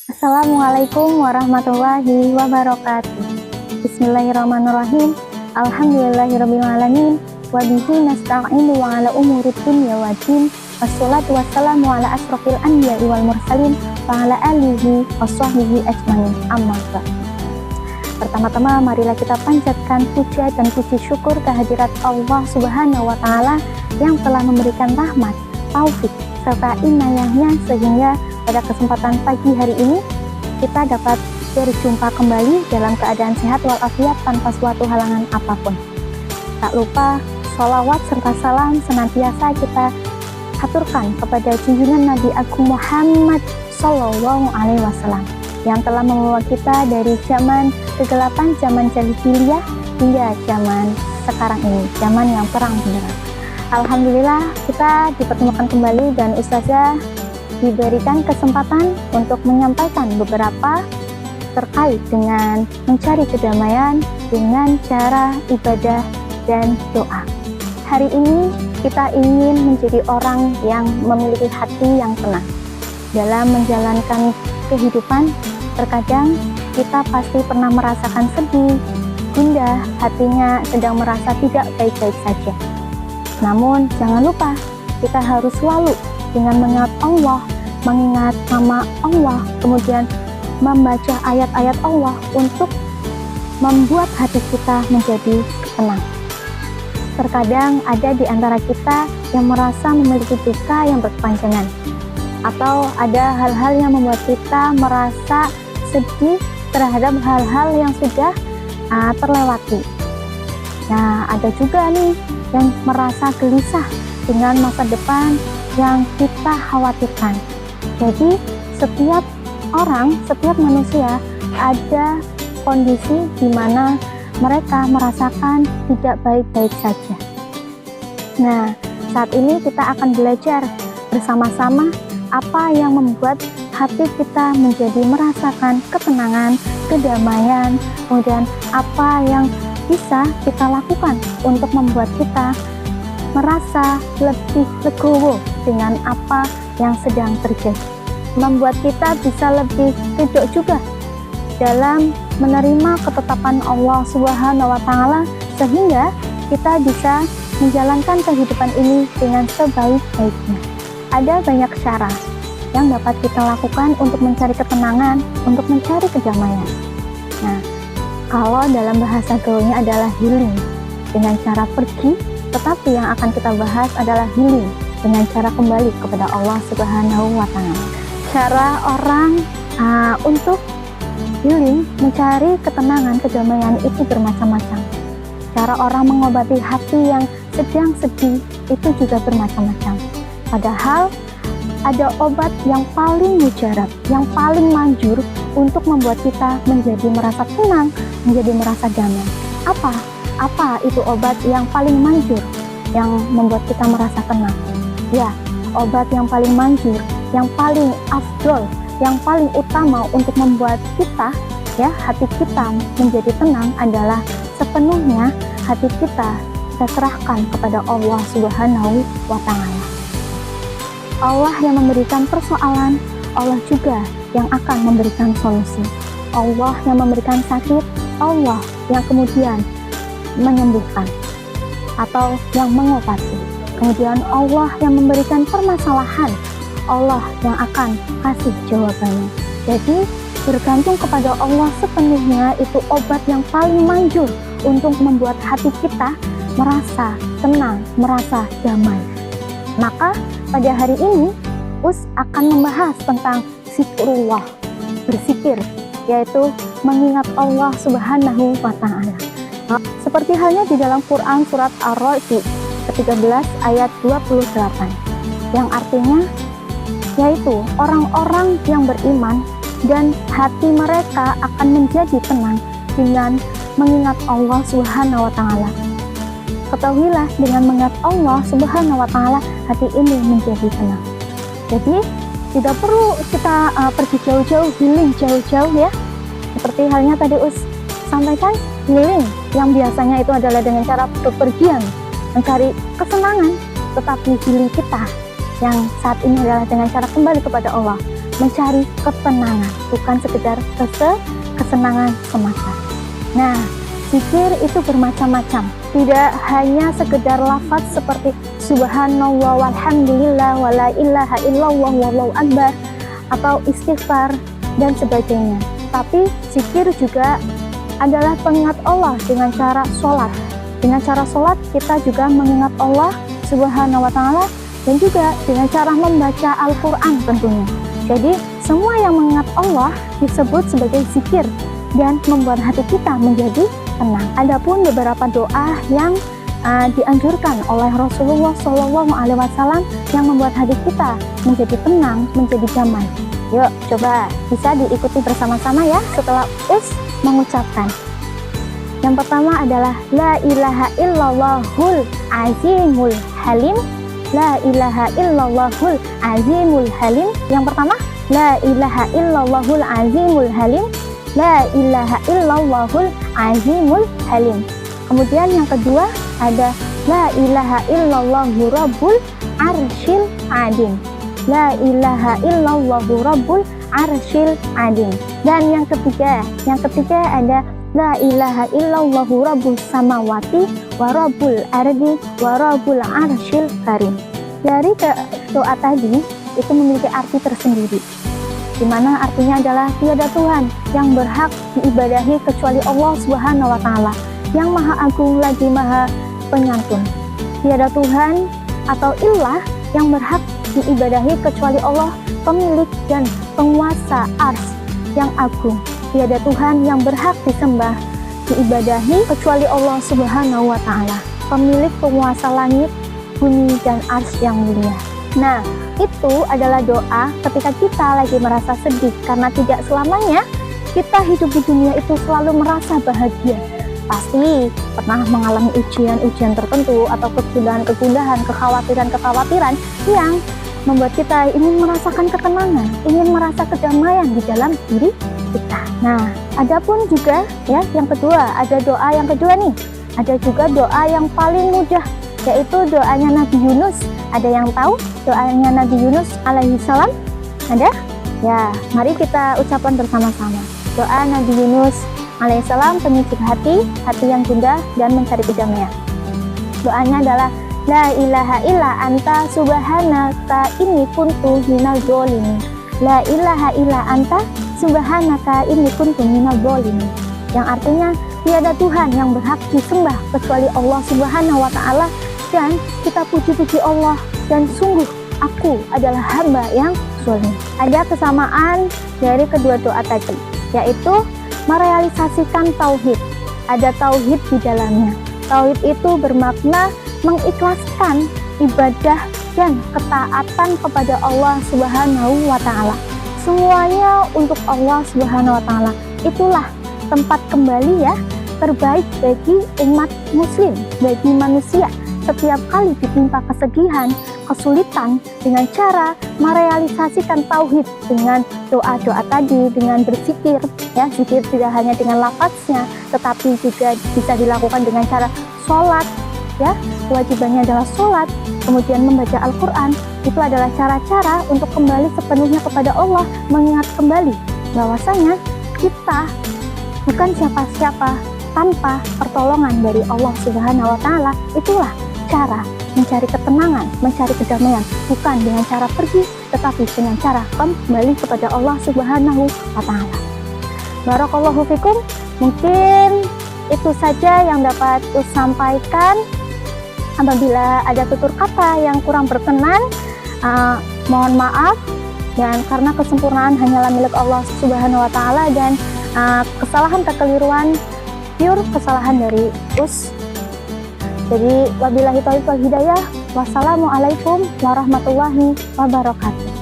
Assalamualaikum warahmatullahi wabarakatuh. Bismillahirrahmanirrahim. Alhamdulillahirrabbilalamin. Wabihi nasta'inu wa ala umurid dunya waddin. Wassalatu wassalamu ala asrofil anbiya'i wal mursalin wa ala alihi waswahbihi ajmain. Amma ba'd. Pertama-tama marilah kita panjatkan puja dan puji syukur kehadirat Allah Subhanahu wa taala yang telah memberikan rahmat, taufik serta inayahnya sehingga pada kesempatan pagi hari ini kita dapat berjumpa kembali dalam keadaan sehat walafiat tanpa suatu halangan apapun. Tak lupa sholawat serta salam senantiasa kita haturkan kepada junjungan Nabi Agung Muhammad Sallallahu Alaihi Wasallam yang telah membawa kita dari zaman kegelapan, zaman jahiliyah hingga zaman sekarang ini, zaman yang terang benderang. Alhamdulillah kita dipertemukan kembali dan Ustazah diberikan kesempatan untuk menyampaikan beberapa terkait dengan mencari kedamaian dengan cara ibadah dan doa. Hari ini kita ingin menjadi orang yang memiliki hati yang tenang dalam menjalankan kehidupan. Terkadang kita pasti pernah merasakan sedih, gundah, hatinya sedang merasa tidak baik-baik saja. Namun jangan lupa kita harus selalu dengan mengingat Allah, mengingat nama Allah, kemudian membaca ayat-ayat Allah untuk membuat hati kita menjadi tenang. Terkadang ada di antara kita yang merasa memiliki duka yang berkepanjangan, atau ada hal-hal yang membuat kita merasa sedih terhadap hal-hal yang sudah terlewati. Nah, ada juga nih yang merasa gelisah dengan masa depan yang kita khawatirkan. Jadi setiap orang, setiap manusia ada kondisi di mana mereka merasakan tidak baik-baik saja. Nah, saat ini kita akan belajar bersama-sama apa yang membuat hati kita menjadi merasakan ketenangan, kedamaian, kemudian apa yang bisa kita lakukan untuk membuat kita merasa lebih legowo dengan apa yang sedang terjadi, membuat kita bisa lebih ridho juga dalam menerima ketetapan Allah Subhanahu wa taala sehingga kita bisa menjalankan kehidupan ini dengan sebaik-baiknya. Ada banyak cara yang dapat kita lakukan untuk mencari ketenangan, untuk mencari kedamaian. Nah, kalau dalam bahasa gaulnya adalah healing dengan cara pergi, tetapi yang akan kita bahas adalah healing dengan cara kembali kepada Allah Subhanahu wa taala. Cara orang untuk healing, mencari ketenangan, kedamaian itu bermacam-macam. Cara orang mengobati hati yang sedang sedih itu juga bermacam-macam. Padahal ada obat yang paling mujarab, yang paling manjur untuk membuat kita menjadi merasa tenang, menjadi merasa damai. Apa itu obat yang paling manjur yang membuat kita merasa tenang? Ya, obat yang paling manjur, yang paling afdol, yang paling utama untuk membuat kita, ya, hati kita menjadi tenang adalah sepenuhnya hati kita serahkan kepada Allah Subhanahu wa taala. Allah yang memberikan persoalan, Allah juga yang akan memberikan solusi. Allah yang memberikan sakit, Allah yang kemudian menyembuhkan atau yang mengobati. Kemudian Allah yang memberikan permasalahan, Allah yang akan kasih jawabannya. Jadi bergantung kepada Allah sepenuhnya itu obat yang paling manjur untuk membuat hati kita merasa tenang, merasa damai. Maka pada hari ini Us akan membahas tentang zikrullah, berzikir, yaitu mengingat Allah Subhanahu wa taala. Seperti halnya di dalam Quran surat Ar-Ra'd ke-13 ayat 28 yang artinya yaitu orang-orang yang beriman dan hati mereka akan menjadi tenang dengan mengingat Allah Subhanahu wa taala. Ketahuilah dengan mengingat Allah Subhanahu wa taala hati ini menjadi tenang. Jadi tidak perlu kita pergi jauh-jauh, healing jauh-jauh ya. Seperti halnya tadi Us sampaikan, healing yang biasanya itu adalah dengan cara bepergian mencari kesenangan, tetapi healing kita yang saat ini adalah dengan cara kembali kepada Allah. mencari ketenangan, bukan sekedar kesenangan semata. Nah, zikir itu bermacam-macam, tidak hanya sekedar lafaz seperti subhanallah walhamdulillah wala ilaha illallah wallahu akbar atau istighfar dan sebagainya. Tapi zikir juga adalah pengingat Allah dengan cara sholat. Dengan cara sholat kita juga mengingat Allah Subhanahu wa Ta'ala, dan juga dengan cara membaca Al-Quran tentunya. Jadi semua yang mengingat Allah disebut sebagai zikir dan membuat hati kita menjadi tenang. Adapun beberapa doa yang dianjurkan oleh Rasulullah SAW yang membuat hati kita menjadi tenang, menjadi damai. Yuk, coba bisa diikuti bersama-sama ya setelah mengucapkan. Yang pertama adalah la ilaha illallahul azimul halim. La ilaha illallahul azimul halim. Yang pertama, la ilaha illallahul azimul halim. La ilaha illallahul azimul halim. Kemudian yang kedua ada la ilaha illallahu rabbul arsyil adim. La ilaha illallahu rabbul arsyil adim. Dan yang ketiga ada la ilaha illallahu rabbus samawati wa rabbul ardi wa rabbul arsyil karim. Dari doa tadi itu memiliki arti tersendiri, di mana artinya adalah tiada Tuhan yang berhak diibadahi kecuali Allah Subhanahu wa Ta'ala, yang maha agung lagi maha penyantun. Tiada Tuhan atau ilah yang berhak diibadahi kecuali Allah, pemilik dan penguasa ars yang agung. Tiada Tuhan yang berhak disembah, diibadahi kecuali Allah Subhanahu wa Ta'ala, pemilik penguasa langit, bumi dan ars yang mulia. Nah, itu adalah doa ketika kita lagi merasa sedih, karena tidak selamanya kita hidup di dunia itu selalu merasa bahagia. Pasti pernah mengalami ujian-ujian tertentu atau kegundahan-kegundahan, kekhawatiran-kekhawatiran yang membuat kita ingin merasakan ketenangan, ingin merasa kedamaian di dalam diri kita. Nah, adapun juga ya yang kedua, ada doa yang kedua nih. Ada juga doa yang paling mudah, yaitu doanya Nabi Yunus. Ada yang tahu doanya Nabi Yunus alaihi salam? Ada? Ya, mari kita ucapkan bersama-sama. Doa Nabi Yunus alaihi salam, penyucip hati yang gundah dan mencari kedamaian. Doanya adalah la ilaha illa anta subhanaka inni kuntu minal zalimin. La ilaha illa anta subhanaka inni kuntu minal zalimin. Yang artinya tiada Tuhan yang berhak disembah kecuali Allah Subhanahu wa Ta'ala, dan kita puji-puji Allah, dan sungguh aku adalah hamba yang zalim. Ada kesamaan dari kedua doa tadi, yaitu merealisasikan tauhid. Ada tauhid di dalamnya. Tauhid itu bermakna mengikhlaskan ibadah dan ketaatan kepada Allah Subhanahu wa Ta'ala. Semuanya untuk Allah Subhanahu wa Ta'ala. Itulah tempat kembali ya terbaik bagi umat muslim, bagi manusia. Setiap kali ditimpa kesedihan, kesulitan, dengan cara merealisasikan tauhid dengan doa-doa tadi, dengan berzikir ya. Zikir tidak hanya dengan lafaznya, tetapi juga bisa dilakukan dengan cara sholat ya. Kewajibannya adalah sholat, kemudian membaca Al-Quran. Itu adalah cara-cara untuk kembali sepenuhnya kepada Allah, mengingat kembali bahwasanya kita bukan siapa-siapa tanpa pertolongan dari Allah Subhanahu wa Ta'ala. Itulah cara mencari ketenangan, mencari kedamaian, bukan dengan cara pergi, tetapi dengan cara kembali kepada Allah Subhanahu wa Ta'ala. Barakallahu fikum. Mungkin itu saja yang dapat Us sampaikan. Apabila ada tutur kata yang kurang berkenan, mohon maaf, dan karena kesempurnaan hanyalah milik Allah Subhanahu wa Ta'ala, dan kesalahan kekeliruan pure kesalahan dari Us. Jadi wabillahi taufiq wal hidayah. Wassalamualaikum warahmatullahi wabarakatuh.